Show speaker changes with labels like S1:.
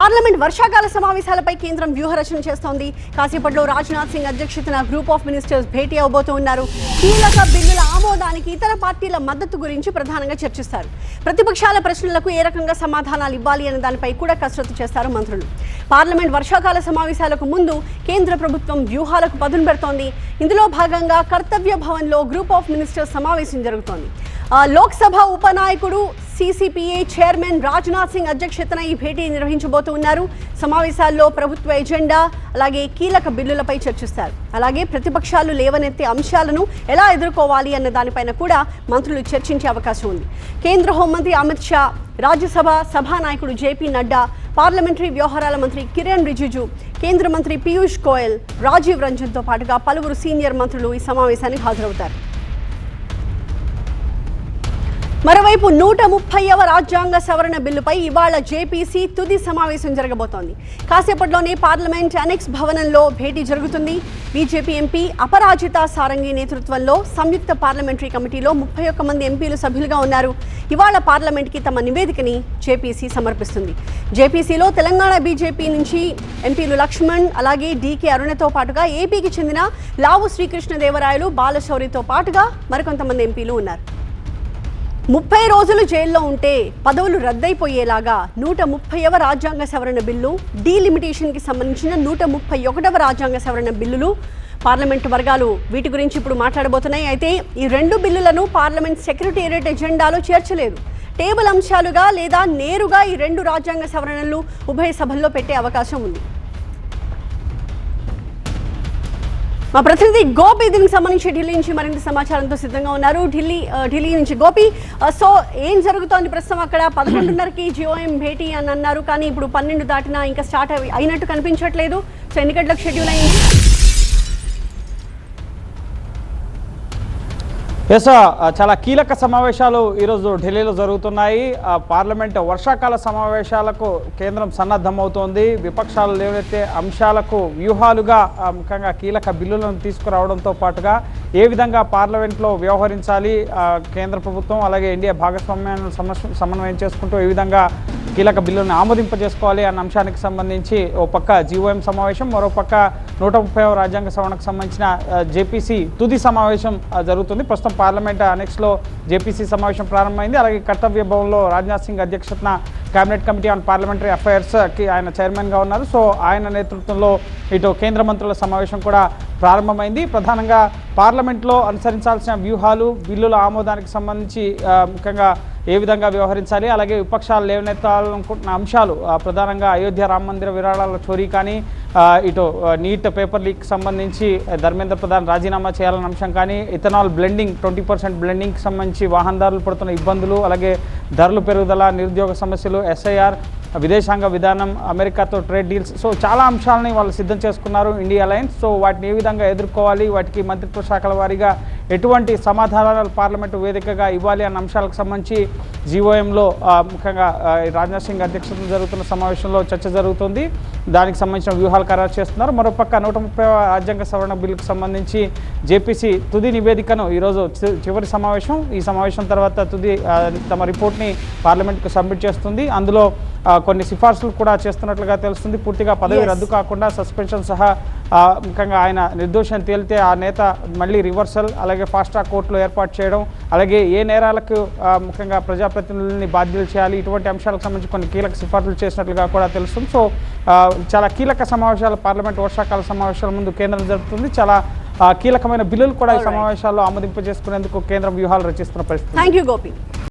S1: Parliament వర్షాకాల సమావేశాలపై కేంద్రం వ్యూహరచన చేస్తోంది. కాసేపట్లో రాజ్నాథ్ సింగ్ అధ్యక్షతన గ్రూప్ ఆఫ్ మినిస్టర్స్ భేటీ అవబోతున్నారు. కీలక బిల్లుల ఆమోదానికి ఇతర పార్టీల మద్దతు గురించి ప్రధానంగా చర్చిస్తారు. ప్రతిపక్షాల ప్రశ్నలకు ఏ రకంగా సమాధానాలు ఇవ్వాలి అనే దానిపై కూడా కసరత్తు చేస్తారు మంత్రులు. పార్లమెంట్ వర్షాకాల సమావేశాలకు ముందు కేంద్ర ప్రభుత్వం వ్యూహాలకు పదును పెడుతోంది. ఇందులో భాగంగా కర్తవ్య భవన్లో గ్రూప్ ఆఫ్ మినిస్టర్స్ సమావేశం జరుగుతోంది. లోక్సభ ఉపనాయకుడు సిసిపిఏ చైర్మన్ రాజ్నాథ్ సింగ్ అధ్యక్షతన ఈ భేటీ నిర్వహించబోతున్నారు. సమావేశాల్లో ప్రభుత్వ ఎజెండా అలాగే కీలక బిల్లులపై చర్చిస్తారు. అలాగే ప్రతిపక్షాలు లేవనెత్తే అంశాలను ఎలా ఎదుర్కోవాలి అన్న దానిపైన కూడా మంత్రులు చర్చించే అవకాశం ఉంది. కేంద్ర హోంమంత్రి అమిత్ షా, రాజ్యసభ సభానాయకుడు జేపీ నడ్డా, పార్లమెంటరీ వ్యవహారాల మంత్రి కిరణ్ రిజిజు, కేంద్ర మంత్రి పీయూష్ గోయల్, రాజీవ్ రంజన్తో పాటుగా పలువురు సీనియర్ మంత్రులు ఈ సమావేశానికి హాజరవుతారు. మరోవైపు 130వ రాజ్యాంగ సవరణ బిల్లుపై ఇవాళ జేపీసీ తుది సమావేశం జరగబోతోంది. కాసేపట్లోనే పార్లమెంట్ అనెక్స్ భవనంలో భేటీ జరుగుతుంది. బీజేపీ ఎంపీ అపరాజిత సారంగి నేతృత్వంలో సంయుక్త పార్లమెంటరీ కమిటీలో 31 మంది ఎంపీలు సభ్యులుగా ఉన్నారు. ఇవాళ పార్లమెంట్కి తమ నివేదికని జేపీసీ సమర్పిస్తుంది. జేపీసీలో తెలంగాణ బీజేపీ నుంచి ఎంపీలు లక్ష్మణ్ అలాగే డీకే అరుణతో పాటుగా ఏపీకి చెందిన లావు శ్రీకృష్ణదేవరాయలు, బాలశౌరితో పాటుగా మరికొంతమంది ఎంపీలు ఉన్నారు. 30 రోజులు జైల్లో ఉంటే పదవులు రద్దయిపోయేలాగా 130వ రాజ్యాంగ సవరణ బిల్లు, డీలిమిటేషన్కి సంబంధించిన 131వ రాజ్యాంగ సవరణ బిల్లులు పార్లమెంటు వర్గాలు వీటి గురించి ఇప్పుడు మాట్లాడబోతున్నాయి. అయితే ఈ రెండు బిల్లులను పార్లమెంట్ సెక్రటేరియట్ ఎజెండాలో చేర్చలేదు. టేబుల్ అంశాలుగా లేదా నేరుగా ఈ రెండు రాజ్యాంగ సవరణలు ఉభయ సభల్లో పెట్టే అవకాశం ఉంది. మా ప్రతినిధి గోపి దీనికి సంబంధించి ఢిల్లీ నుంచి మరింత సమాచారంతో సిద్ధంగా ఉన్నారు. ఢిల్లీ నుంచి గోపి, సో ఏం జరుగుతోంది ప్రస్తుతం అక్కడ? 11:30కి జిఓఎం భేటీ అని అన్నారు, కానీ ఇప్పుడు 12 దాటినా ఇంకా స్టార్ట్ అయినట్టు కనిపించట్లేదు. సో ఎన్ని గంటలకు షెడ్యూల్ అయింది?
S2: చాలా కీలక సమావేశాలు ఈరోజు ఢిల్లీలో జరుగుతున్నాయి. పార్లమెంట్ వర్షాకాల సమావేశాలకు కేంద్రం సన్నద్ధమవుతోంది. విపక్షాలు లేవనెత్తే అంశాలకు వ్యూహాలుగా ముఖ్యంగా కీలక బిల్లులను తీసుకురావడంతో పాటుగా ఏ విధంగా పార్లమెంట్లో వ్యవహరించాలి కేంద్ర ప్రభుత్వం అలాగే ఎన్డీఏ భాగస్వామ్యాన్ని సమన్వయం చేసుకుంటూ ఏ విధంగా కీలక బిల్లులను ఆమోదింపజేసుకోవాలి అన్న అంశానికి సంబంధించి ఓ పక్క జీఓఎం సమావేశం, మరో పక్క 130వ రాజ్యాంగ సవరణకు సంబంధించిన జేపీసీ తుది సమావేశం జరుగుతుంది. ప్రస్తుతం పార్లమెంట్ అనెక్స్లో జేపీసీ సమావేశం ప్రారంభమైంది. అలాగే కర్తవ్య భవన్లో రాజ్నాథ్ సింగ్ అధ్యక్షతన కేబినెట్ కమిటీ ఆన్ పార్లమెంటరీ అఫైర్స్కి ఆయన చైర్మన్గా ఉన్నారు. సో ఆయన నేతృత్వంలో ఇటు కేంద్ర మంత్రుల సమావేశం కూడా ప్రారంభమైంది. ప్రధానంగా పార్లమెంట్లో అనుసరించాల్సిన వ్యూహాలు, బిల్లుల ఆమోదానికి సంబంధించి ముఖ్యంగా ఏ విధంగా వ్యవహరించాలి, అలాగే విపక్షాలు లేవనెత్తాలనుకుంటున్న అంశాలు ప్రధానంగా అయోధ్య రామ మందిర విరాళాల చోరీ కానీ, ఇటు నీట్ పేపర్ లీక్ సంబంధించి ధర్మేంద్ర ప్రధాన్ రాజీనామా చేయాలన్న అంశం కానీ, ఇథనాల్ బ్లెండింగ్ 20% బ్లెండింగ్కి సంబంధించి వాహనదారులు పడుతున్న ఇబ్బందులు, అలాగే ధరలు పెరుగుదల, నిరుద్యోగ సమస్యలు, ఎస్ఐఆర్, విదేశాంగ విధానం, అమెరికాతో ట్రేడ్ డీల్స్, సో చాలా అంశాలని వాళ్ళు సిద్ధం చేసుకున్నారు ఇండియా అలయన్స్. సో వాటిని ఏ విధంగా ఎదుర్కోవాలి, వాటికి మంత్రిత్వ శాఖల వారీగా ఎటువంటి సమాధానాలు పార్లమెంటు వేదికగా ఇవ్వాలి అన్న అంశాలకు సంబంధించి జీఓఎంలో ముఖ్యంగా రాజ్నాథ్ సింగ్ అధ్యక్షతన జరుగుతున్న సమావేశంలో చర్చ జరుగుతుంది. దానికి సంబంధించిన వ్యూహాలు ఖరారు చేస్తున్నారు. మరోపక్క 130వ రాజ్యాంగ సవరణ బిల్లుకు సంబంధించి జేపీసీ తుది నివేదికను ఈరోజు చివరి సమావేశం, ఈ సమావేశం తర్వాత తుది తమ రిపోర్ట్ని పార్లమెంట్కు సబ్మిట్ చేస్తుంది. అందులో కొన్ని సిఫార్సులు కూడా చేస్తున్నట్లుగా తెలుస్తుంది. పూర్తిగా పదవి రద్దు కాకుండా సస్పెన్షన్ సహా ముఖ్యంగా ఆయన నిర్దోషం తేలితే ఆ నేత మళ్ళీ రివర్సల్, అలాగే ఫాస్ట్ ట్రాక్ కోర్టులో ఏర్పాటు చేయడం, అలాగే ఏ నేరాలకు ముఖ్యంగా ప్రజాప్రతినిధులని బాధ్యులు చేయాలి, ఇటువంటి అంశాలకు సంబంధించి కొన్ని కీలక సిఫార్సులు చేసినట్లుగా కూడా తెలుస్తుంది. సో చాలా కీలక సమావేశాలు పార్లమెంట్ వర్షాకాల సమావేశాల ముందు కేంద్రం జరుపుతుంది. చాలా కీలకమైన బిల్లులు కూడా ఈ సమావేశాల్లో ఆమోదింపజేసుకునేందుకు కేంద్రం వ్యూహాలు రచిస్తున్న పరిస్థితి.
S1: థాంక్యూ గోపి.